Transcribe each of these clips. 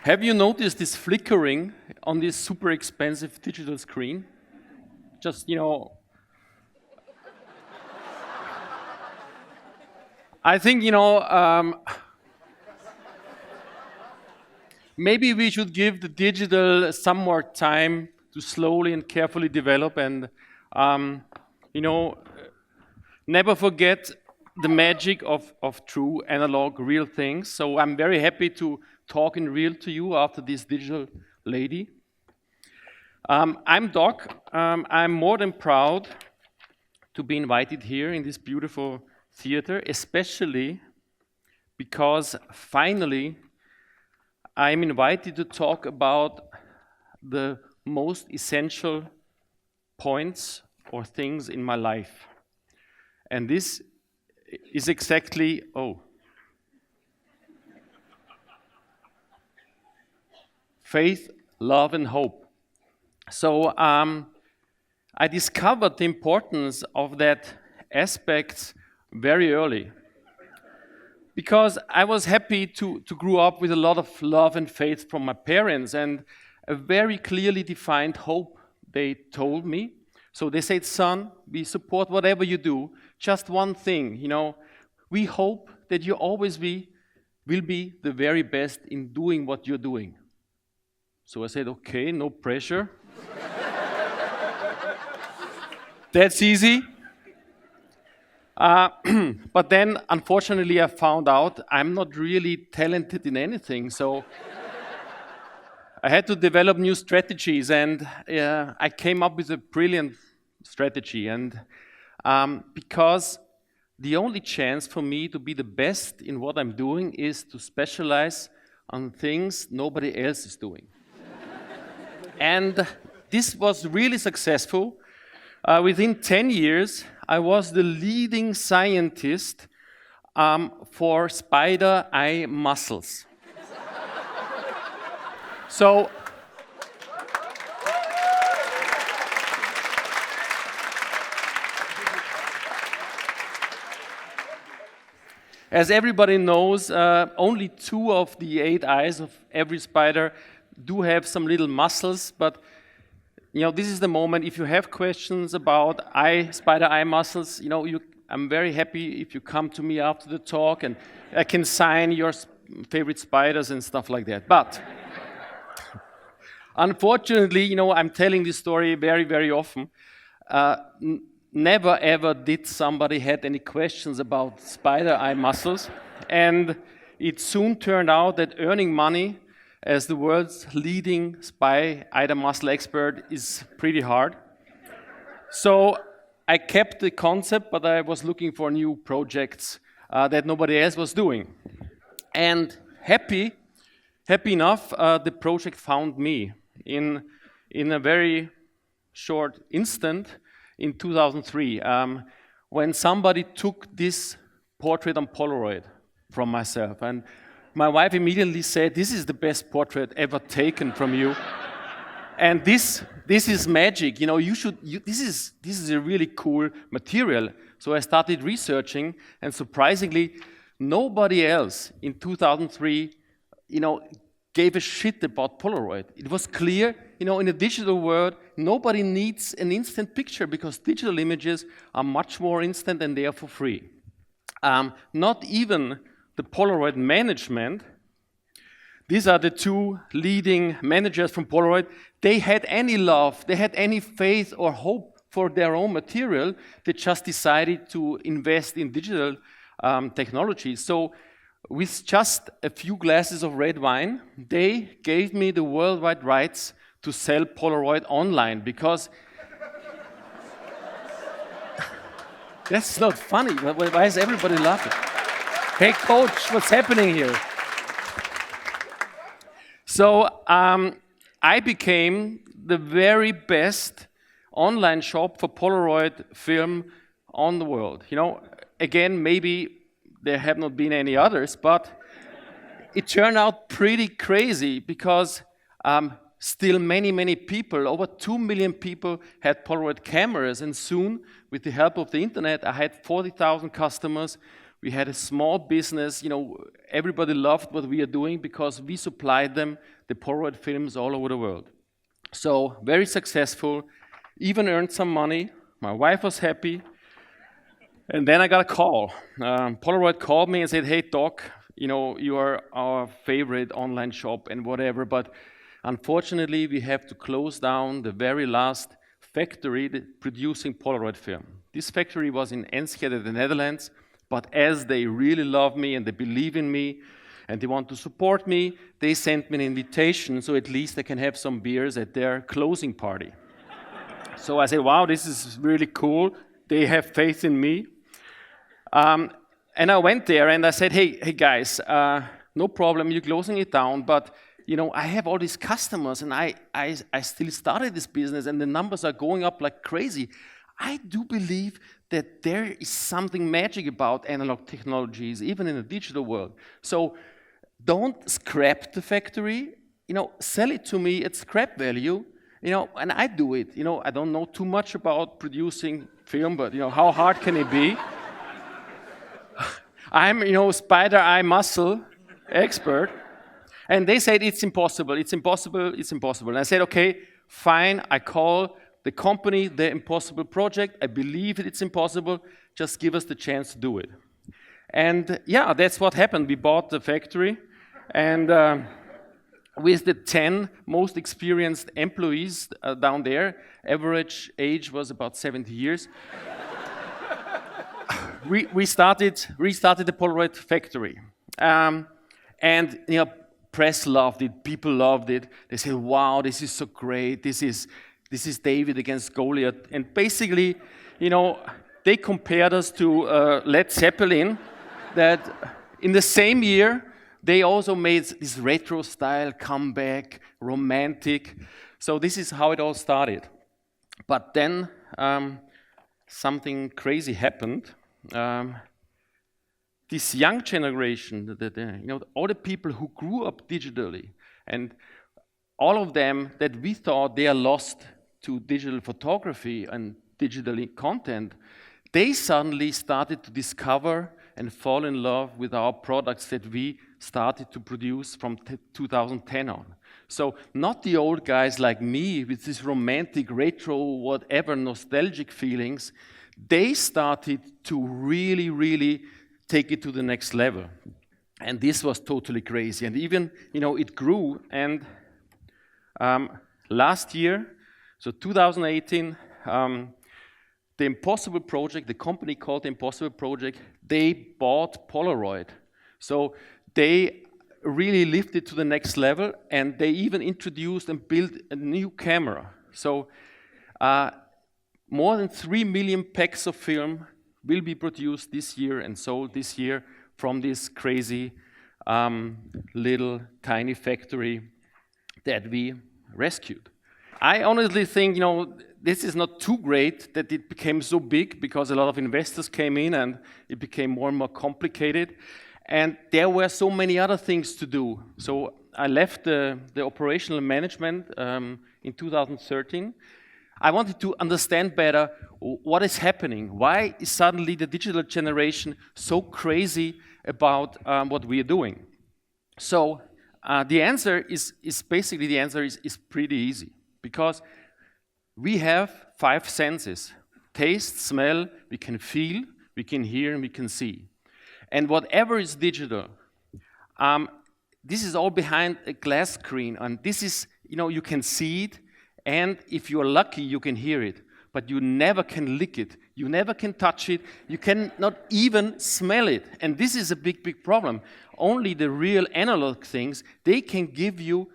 Have you noticed this flickering on this super expensive digital screen? Just, I think, maybe we should give the digital some more time to slowly and carefully develop and, never forget the magic of true analog real things. So I'm very happy to talk in real to you after this digital lady. I'm Doc. I'm more than proud to be invited here in this beautiful theater, especially because finally I'm invited to talk about the most essential points or things in my life. And this is exactly, faith, love, and hope. So I discovered the importance of that aspect very early, because I was happy to grow up with a lot of love and faith from my parents and a very clearly defined hope they told me. So they said, son, we support whatever you do, just one thing, we hope that you always will be the very best in doing what you're doing. So I said, okay, no pressure. That's easy. But then, unfortunately, I found out I'm not really talented in anything. So I had to develop new strategies, and I came up with a brilliant strategy. And because the only chance for me to be the best in what I'm doing is to specialize on things nobody else is doing. And this was really successful. Within 10 years, I was the leading scientist for spider eye muscles. So, as everybody knows, only 2 of the 8 eyes of every spider do have some little muscles, but this is the moment. If you have questions about spider eye muscles, I'm very happy if you come to me after the talk, and I can sign your favorite spiders and stuff like that. But unfortunately, I'm telling this story very, very often. Never ever did somebody had any questions about spider eye muscles, and it soon turned out that earning money as the world's leading spider eye muscle expert is pretty hard. So I kept the concept, but I was looking for new projects that nobody else was doing. And happy enough, the project found me in a very short instant in 2003, when somebody took this portrait on Polaroid from myself. And my wife immediately said, this is the best portrait ever taken from you. And this is magic. This is a really cool material. So I started researching, and surprisingly, nobody else in 2003, gave a shit about Polaroid. It was clear, in a digital world, nobody needs an instant picture because digital images are much more instant and they are for free. Not even the Polaroid management. These are the 2 leading managers from Polaroid. They had any love, they had any faith or hope for their own material. They just decided to invest in digital technology. So with just a few glasses of red wine, they gave me the worldwide rights to sell Polaroid online, because that's not funny. Why is everybody laughing? Hey, coach, what's happening here? So I became the very best online shop for Polaroid film on the world. Again, maybe there have not been any others, but it turned out pretty crazy because still many people, over 2 million people had Polaroid cameras, and soon, with the help of the internet, I had 40,000 customers We had a small business, everybody loved what we are doing because we supplied them the Polaroid films all over the world. So very successful, even earned some money. My wife was happy. And then I got a call. Polaroid called me and said, hey, Doc, you are our favorite online shop and whatever, but unfortunately, we have to close down the very last factory producing Polaroid film. This factory was in Enschede, the Netherlands, but as they really love me and they believe in me and they want to support me, they sent me an invitation so at least I can have some beers at their closing party. So I said, wow, this is really cool. They have faith in me. And I went there and I said, hey guys, no problem, you're closing it down, but I have all these customers and I still started this business and the numbers are going up like crazy. I do believe that there is something magic about analog technologies, even in the digital world. So don't scrap the factory, sell it to me at scrap value, and I do it. I don't know too much about producing film, but how hard can it be? I'm, spider eye muscle expert. And they said, it's impossible, it's impossible, it's impossible. And I said, okay, fine, I call the company the impossible project. I believe it's impossible, just give us the chance to do it. And yeah, that's what happened. We bought the factory, and with the 10 most experienced employees down there, average age was about 70 years, we restarted the Polaroid factory. And press loved it, people loved it. They said, wow, this is so great. This is David against Goliath. And basically, they compared us to Led Zeppelin, that in the same year, they also made this retro style comeback, romantic. So this is how it all started. But then something crazy happened. This young generation, all the people who grew up digitally, and all of them that we thought they are lost to digital photography and digital content, they suddenly started to discover and fall in love with our products that we started to produce from 2010 on. So not the old guys like me with this romantic, retro, whatever, nostalgic feelings. They started to really, really take it to the next level. And this was totally crazy. And even, it grew. And last year, so 2018, the Impossible Project, the company called the Impossible Project, they bought Polaroid. So they really lifted to the next level, and they even introduced and built a new camera. So more than 3 million packs of film will be produced this year and sold this year from this crazy little tiny factory that we rescued. I honestly think, this is not too great that it became so big, because a lot of investors came in and it became more and more complicated. And there were so many other things to do. So I left the operational management in 2013. I wanted to understand better what is happening. Why is suddenly the digital generation so crazy about what we are doing? So the answer is pretty easy, because we have 5 senses: taste, smell, we can feel, we can hear, and we can see. And whatever is digital, this is all behind a glass screen, and this is, you can see it, and if you're lucky, you can hear it, but you never can lick it, you never can touch it, you cannot even smell it. And this is a big, big problem. Only the real analog things, they can give you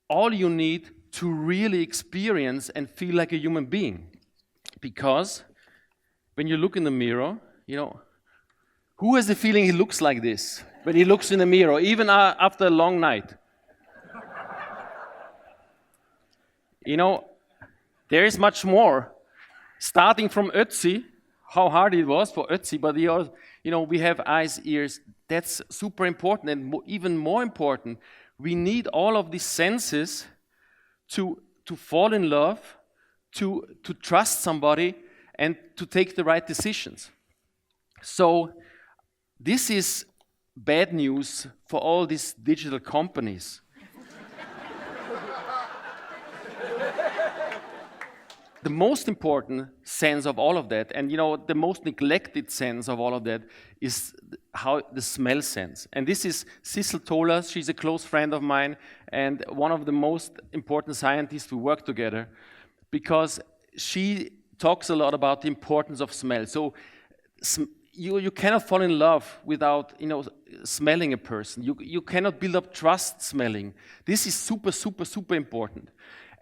all you need to really experience and feel like a human being. Because when you look in the mirror, who has the feeling he looks like this when he looks in the mirror, even after a long night? There is much more. Starting from Ötzi, how hard it was for Ötzi, but we have eyes, ears. That's super important, and even more important, we need all of these senses to fall in love, to trust somebody, and to take the right decisions. So this is bad news for all these digital companies. The most important sense of all of that, and the most neglected sense of all of that, is how the smell sense. And this is Cecil Toller. She's a close friend of mine and one of the most important scientists who work together, because she talks a lot about the importance of smell. So you cannot fall in love without smelling a person. You cannot build up trust smelling. This is super, super, super important.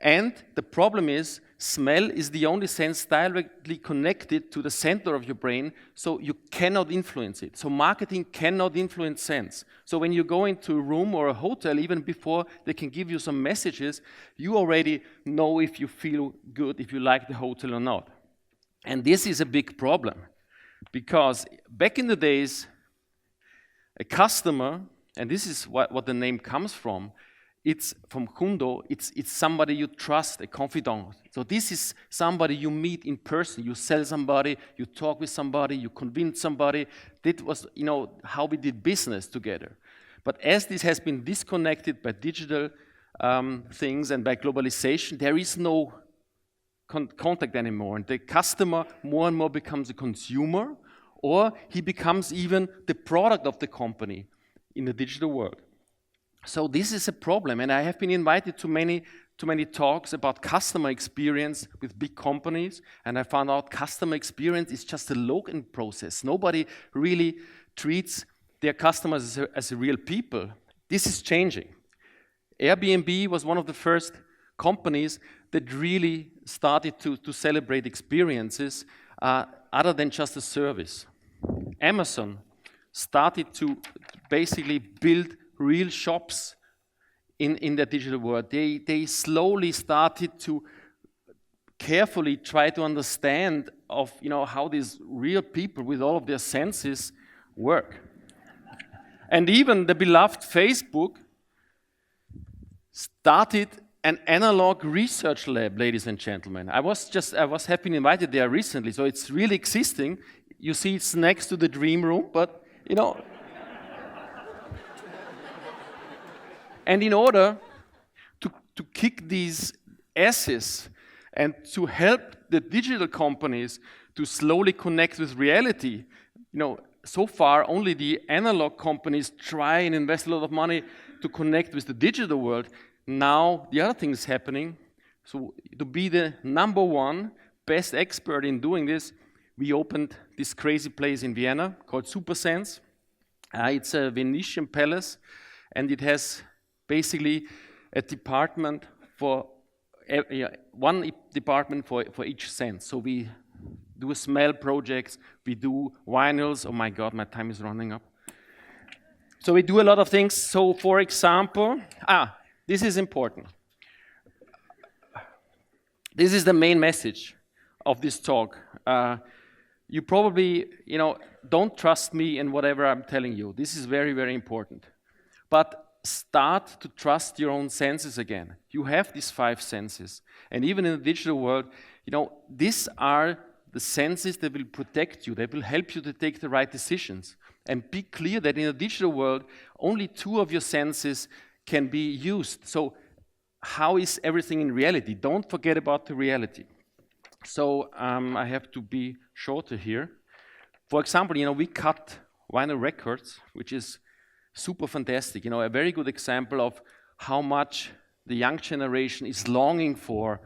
And the problem is, smell is the only sense directly connected to the center of your brain, so you cannot influence it. So marketing cannot influence sense. So when you go into a room or a hotel, even before they can give you some messages, you already know if you feel good, if you like the hotel or not. And this is a big problem, because back in the days, a customer, and this is what the name comes from, it's from Kundo, it's somebody you trust, a confidant. So this is somebody you meet in person. You sell somebody, you talk with somebody, you convince somebody. That was, how we did business together. But as this has been disconnected by digital things and by globalization, there is no contact anymore. And the customer more and more becomes a consumer, or he becomes even the product of the company in the digital world. So this is a problem, and I have been invited to many talks about customer experience with big companies, and I found out customer experience is just a login process. Nobody really treats their customers as real people. This is changing. Airbnb was one of the first companies that really started to celebrate experiences other than just a service. Amazon started to basically build real shops in the digital world. They slowly started to carefully try to understand of how these real people with all of their senses work. And even the beloved Facebook started an analog research lab, ladies and gentlemen. I have been invited there recently, so it's really existing. You see, it's next to the dream room, but And in order to kick these asses and to help the digital companies to slowly connect with reality, so far only the analog companies try and invest a lot of money to connect with the digital world. Now the other thing is happening. So to be the number one best expert in doing this, we opened this crazy place in Vienna called SUPERSENSE. It's a Venetian palace, and it has basically a department one department for each sense. So we do smell projects, we do vinyls. Oh my God, my time is running up. So we do a lot of things. So for example, this is important. This is the main message of this talk. You probably, don't trust me in whatever I'm telling you. This is very, very important. But start to trust your own senses again. You have these 5 senses. And even in the digital world, these are the senses that will protect you, that will help you to take the right decisions. And be clear that in the digital world, only 2 of your senses can be used. So how is everything in reality? Don't forget about the reality. So I have to be shorter here. For example, we cut vinyl records, which is super fantastic. A very good example of how much the young generation is longing for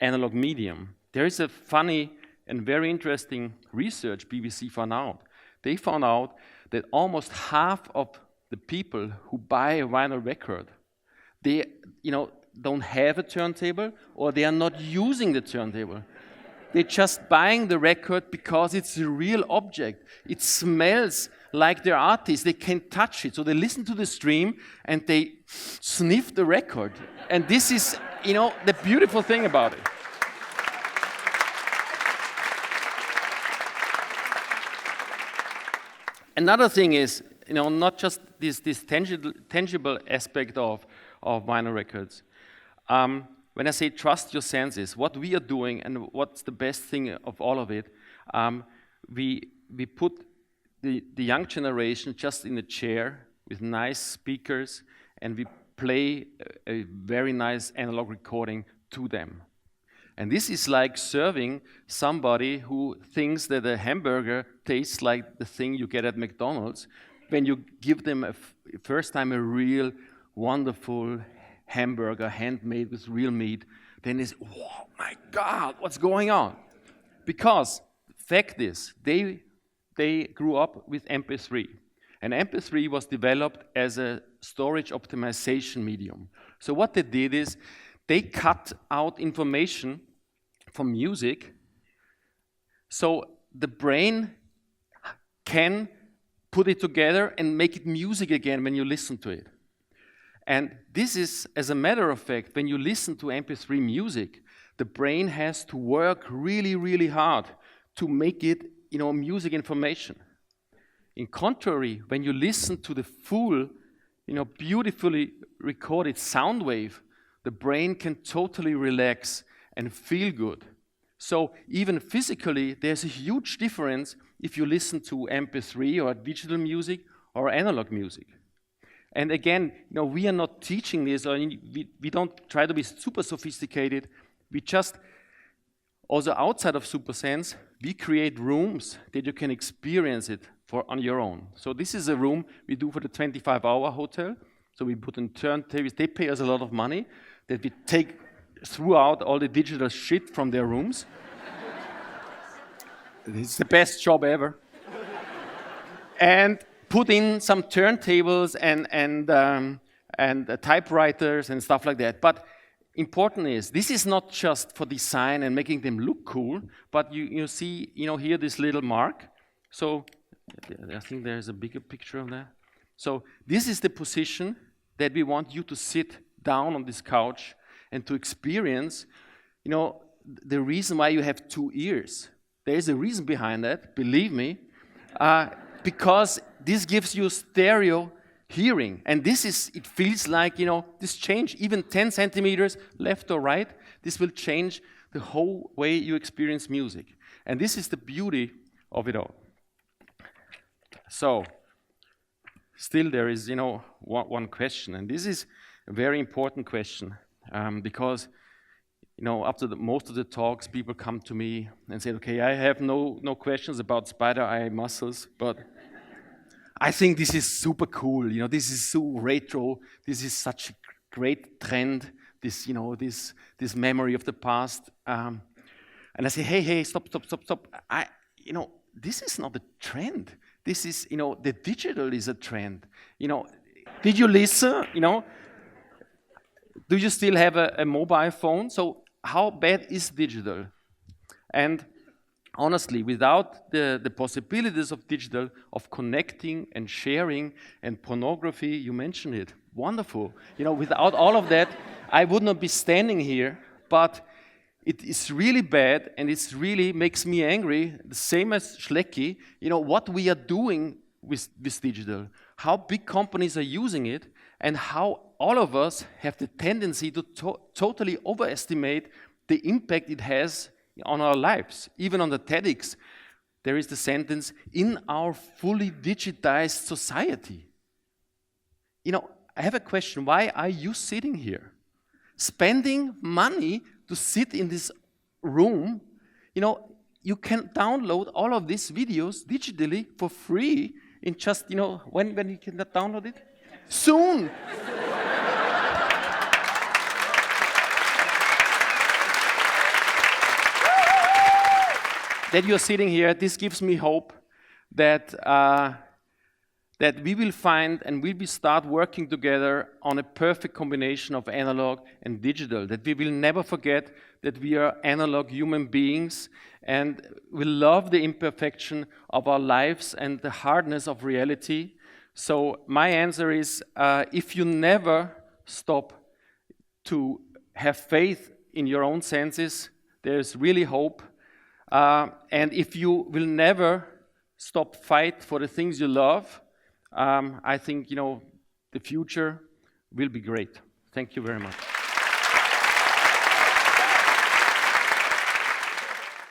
analog medium. There is a funny and very interesting research BBC found out. They found out that almost half of the people who buy a vinyl record, they don't have a turntable, or they are not using the turntable. They're just buying the record because it's a real object. It smells like their artist. They can touch it. So they listen to the stream and they sniff the record. And this is, the beautiful thing about it. Another thing is, not just this tangible aspect of vinyl records. When I say trust your senses, what we are doing and what's the best thing of all of it, we put the young generation just in a chair with nice speakers, and we play a very nice analog recording to them. And this is like serving somebody who thinks that a hamburger tastes like the thing you get at McDonald's when you give them first time a real wonderful hamburger, handmade with real meat. Then it's, oh my God, what's going on? Because fact is, they grew up with MP3. And MP3 was developed as a storage optimization medium. So what they did is they cut out information from music so the brain can put it together and make it music again when you listen to it. And this is, as a matter of fact, when you listen to MP3 music, the brain has to work really, really hard to make it, music information. In contrary, when you listen to the full, beautifully recorded sound wave, the brain can totally relax and feel good. So even physically, there's a huge difference if you listen to MP3 or digital music or analog music. And again, we are not teaching this, or we don't try to be super sophisticated. We just, also outside of SUPERSENSE, we create rooms that you can experience it on your own. So this is a room we do for the 25-hour hotel. So we put in turntables. They pay us a lot of money that we take throughout all the digital shit from their rooms. It's the best job ever. And put in some turntables and typewriters and stuff like that. But important is, this is not just for design and making them look cool, but you see, here this little mark. So I think there's a bigger picture of that. So this is the position that we want you to sit down on this couch and to experience, the reason why you have 2 ears. There is a reason behind that, believe me, because this gives you stereo hearing. And it feels like, this change, even 10 centimeters left or right, this will change the whole way you experience music. And this is the beauty of it all. So, still there is, one question, and this is a very important question, because, after most of the talks, people come to me and say, okay, I have no questions about spider eye muscles, but I think this is super cool, this is so retro, this is such a great trend, this, this memory of the past. And I say, hey, stop. This is not a trend. This is, the digital is a trend. Did you listen? Do you still have a mobile phone? So how bad is digital? And honestly, without the possibilities of digital, of connecting and sharing and pornography, you mentioned it, wonderful. Without all of that, I would not be standing here, but it is really bad, and it really makes me angry, the same as Schlecki, what we are doing with digital, how big companies are using it, and how all of us have the tendency to totally overestimate the impact it has on our lives. Even on the TEDx, there is the sentence, in our fully digitized society. I have a question, why are you sitting here? Spending money to sit in this room, you can download all of these videos digitally for free in just, when you can download it? Soon! That you're sitting here, this gives me hope that we will find and we will start working together on a perfect combination of analog and digital, that we will never forget that we are analog human beings and we love the imperfection of our lives and the hardness of reality. So my answer is, if you never stop to have faith in your own senses, there's really hope. And if you will never stop fight for the things you love, I think, the future will be great. Thank you very much.